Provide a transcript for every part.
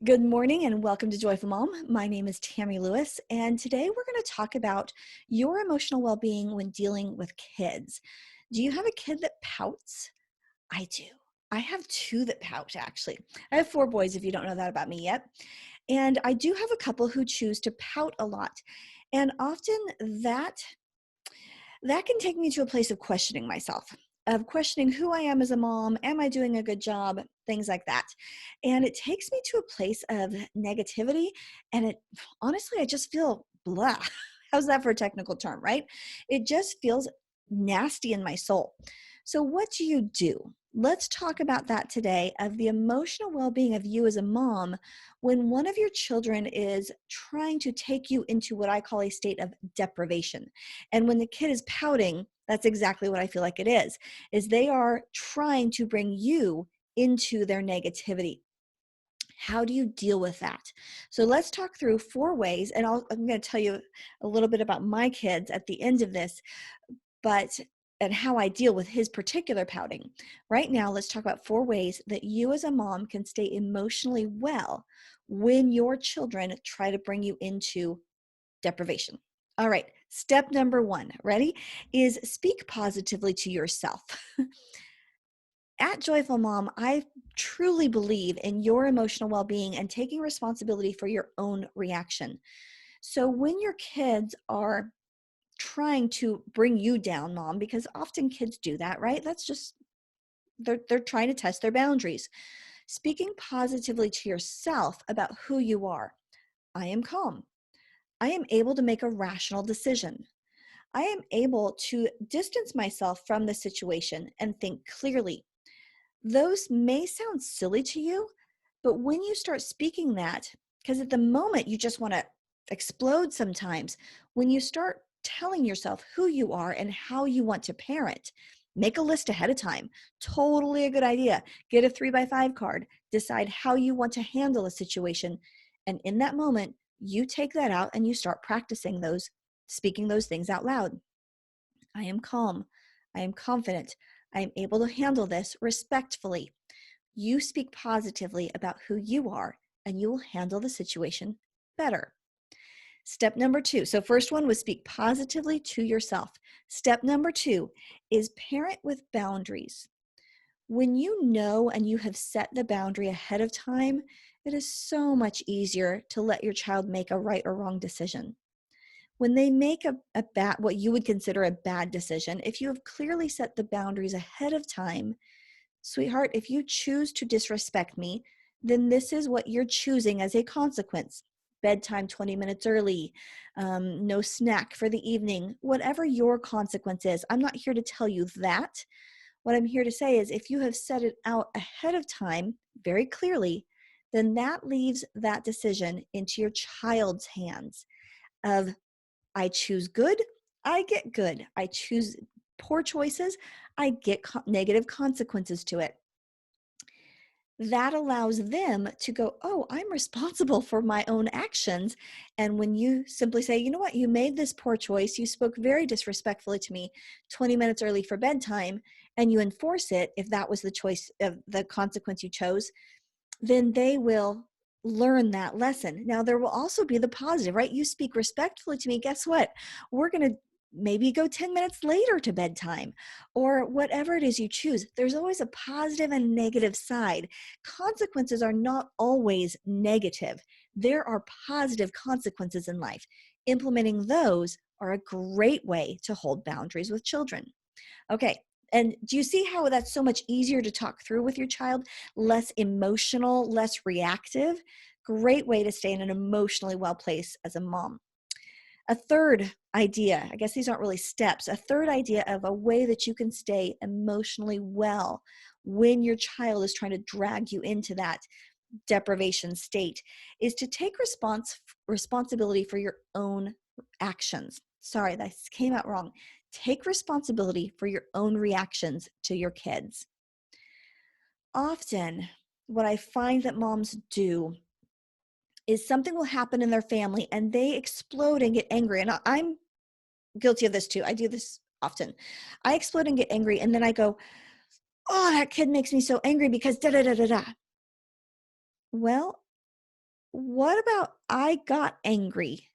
Good morning and welcome to Joyful Mom. My name is Tammy Lewis, and today we're going to talk about your emotional well-being when dealing with kids. Do you have a kid that pouts? I do. I have two that pout, actually. I have four boys, if you don't know that about me yet. And I do have a couple who choose to pout a lot. And often that can take me to a place of questioning myself, of questioning who I am as a mom. Am I doing a good job? Things like that. And it takes me to a place of negativity. And honestly, I just feel blah. How's that for a technical term, right? It just feels nasty in my soul. So, what do you do? Let's talk about that today of the emotional well being of you as a mom when one of your children is trying to take you into what I call a state of deprivation. And when the kid is pouting, that's exactly what I feel like it is they are trying to bring you into their negativity. How do you deal with that? So let's talk through four ways, and I'm going to tell you a little bit about my kids at the end of this, but and how I deal with his particular pouting. Right now, let's talk about four ways that you as a mom can stay emotionally well when your children try to bring you into deprivation. All right, step number one, ready? Is speak positively to yourself. At Joyful Mom, I truly believe in your emotional well being and taking responsibility for your own reaction. So when your kids are trying to bring you down, mom, because often kids do that, right? That's just, they're trying to test their boundaries. Speaking positively to yourself about who you are. I am calm. I am able to make a rational decision. I am able to distance myself from the situation and think clearly. Those may sound silly to you, but when you start speaking that, because at the moment you just want to explode sometimes, when you start telling yourself who you are and how you want to parent, make a list ahead of time. Totally a good idea. Get a 3x5 card, decide how you want to handle a situation. And in that moment, you take that out and you start practicing those, speaking those things out loud. I am calm. I am confident. I am able to handle this respectfully. You speak positively about who you are, and you will handle the situation better. Step number two. So, first one was speak positively to yourself. Step number two is parent with boundaries. When you know and you have set the boundary ahead of time, it is so much easier to let your child make a right or wrong decision. When they make a bad, what you would consider a bad decision, if you have clearly set the boundaries ahead of time, sweetheart, if you choose to disrespect me, then this is what you're choosing as a consequence. Bedtime 20 minutes early, no snack for the evening, whatever your consequence is. I'm not here to tell you that. What I'm here to say is if you have set it out ahead of time very clearly, then that leaves that decision into your child's hands of I choose good, I get good. I choose poor choices, I get negative consequences to it. That allows them to go, oh, I'm responsible for my own actions. And when you simply say, you know what, you made this poor choice, you spoke very disrespectfully to me 20 minutes early for bedtime, and you enforce it, if that was the choice of the consequence you chose, then they will learn that lesson. Now, there will also be the positive, right? You speak respectfully to me. Guess what? We're going to maybe go 10 minutes later to bedtime or whatever it is you choose. There's always a positive and negative side. Consequences are not always negative. There are positive consequences in life. Implementing those are a great way to hold boundaries with children. Okay. And do you see how that's so much easier to talk through with your child? Less emotional, less reactive. Great way to stay in an emotionally well place as a mom. A third idea, I guess these aren't really steps, a third idea of a way that you can stay emotionally well when your child is trying to drag you into that deprivation state is to take responsibility for your own actions. Sorry, that came out wrong. Take responsibility for your own reactions to your kids. Often, what I find that moms do is something will happen in their family and they explode and get angry. And I'm guilty of this too. I do this often. I explode and get angry, and then I go, oh, that kid makes me so angry because da da da da da. Well, What about I got angry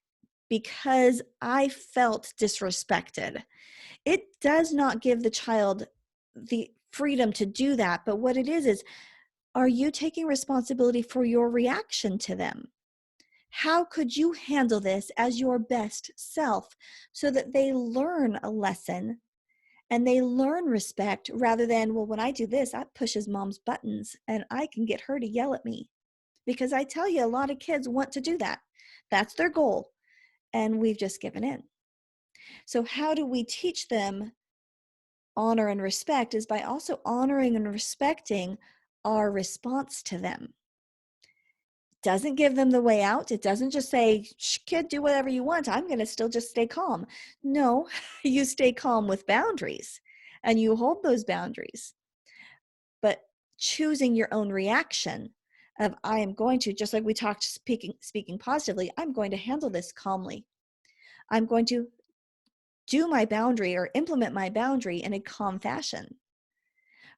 because I felt disrespected? It does not give the child the freedom to do that. But what it is, are you taking responsibility for your reaction to them? How could you handle this as your best self so that they learn a lesson and they learn respect rather than, well, when I do this, that pushes mom's buttons and I can get her to yell at me? Because I tell you, a lot of kids want to do that. That's their goal. And we've just given in. So, how do we teach them honor and respect? Is by also honoring and respecting our response to them. Doesn't give them the way out. It doesn't just say, shh, kid, do whatever you want. I'm going to still just stay calm. No, you stay calm with boundaries and you hold those boundaries. But choosing your own reaction of, I am going to, just like we talked, speaking positively, I'm going to handle this calmly. I'm going to do my boundary or implement my boundary in a calm fashion,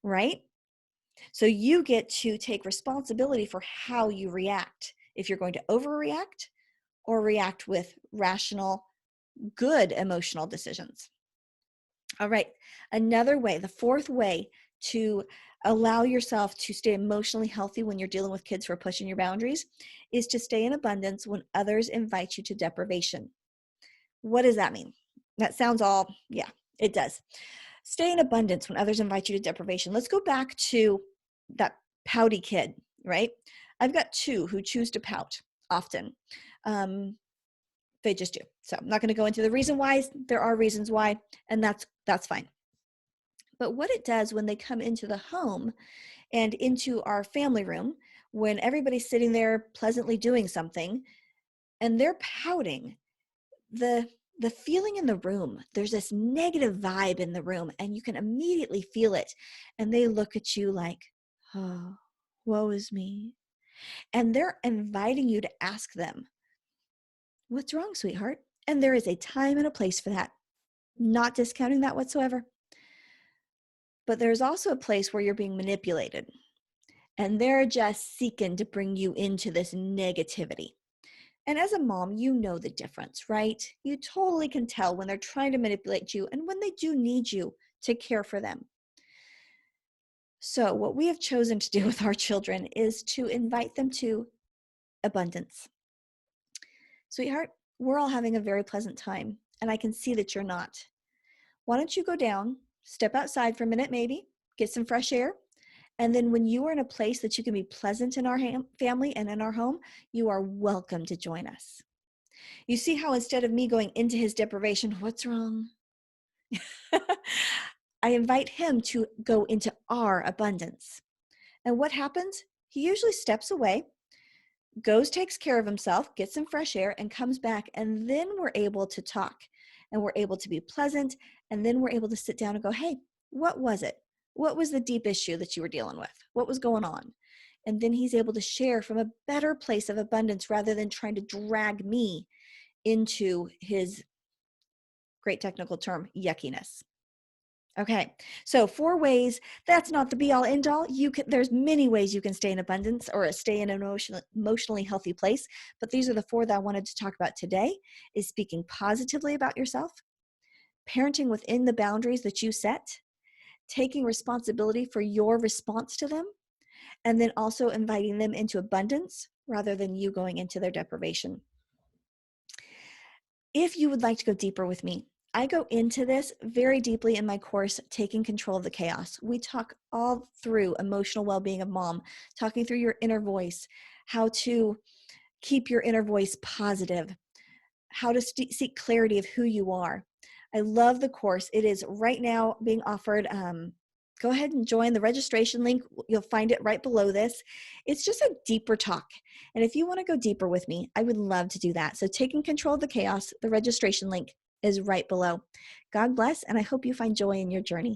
right? So you get to take responsibility for how you react. If you're going to overreact or react with rational, good emotional decisions. All right. Another way, the fourth way to allow yourself to stay emotionally healthy when you're dealing with kids who are pushing your boundaries is to stay in abundance when others invite you to deprivation. What does that mean? That sounds all, yeah, it does. Stay in abundance when others invite you to deprivation. Let's go back to that pouty kid, right? I've got two who choose to pout often. They just do. So I'm not going to go into the reason why. There are reasons why, and that's fine. But what it does when they come into the home and into our family room, when everybody's sitting there pleasantly doing something and they're pouting, the feeling in the room, there's this negative vibe in the room and you can immediately feel it. And they look at you like, oh, woe is me. And they're inviting you to ask them, what's wrong, sweetheart? And there is a time and a place for that. Not discounting that whatsoever. But there's also a place where you're being manipulated and they're just seeking to bring you into this negativity. And as a mom, you know the difference, right? You totally can tell when they're trying to manipulate you and when they do need you to care for them. So what we have chosen to do with our children is to invite them to abundance. Sweetheart, we're all having a very pleasant time, and I can see that you're not. Why don't you go down, step outside for a minute maybe, get some fresh air, and then when you are in a place that you can be pleasant in our family and in our home, you are welcome to join us. You see how instead of me going into his deprivation, what's wrong? I invite him to go into our abundance. And what happens? He usually steps away, goes, takes care of himself, gets some fresh air, and comes back. And then we're able to talk and we're able to be pleasant. And then we're able to sit down and go, hey, what was it? What was the deep issue that you were dealing with? What was going on? And then he's able to share from a better place of abundance rather than trying to drag me into his, great technical term, yuckiness. Okay, so 4 ways. That's not the be all end all. There's many ways you can stay in abundance or stay in an emotionally healthy place, but these are the 4 that I wanted to talk about today. Is speaking positively about yourself, parenting within the boundaries that you set, taking responsibility for your response to them, and then also inviting them into abundance rather than you going into their deprivation. If you would like to go deeper with me, I go into this very deeply in my course, Taking Control of the Chaos. We talk all through emotional well-being of mom, talking through your inner voice, how to keep your inner voice positive, how to seek clarity of who you are. I love the course. It is right now being offered. Go ahead and join the registration link. You'll find it right below this. It's just a deeper talk. And if you want to go deeper with me, I would love to do that. So Taking Control of the Chaos, the registration link is right below. God bless, and I hope you find joy in your journey.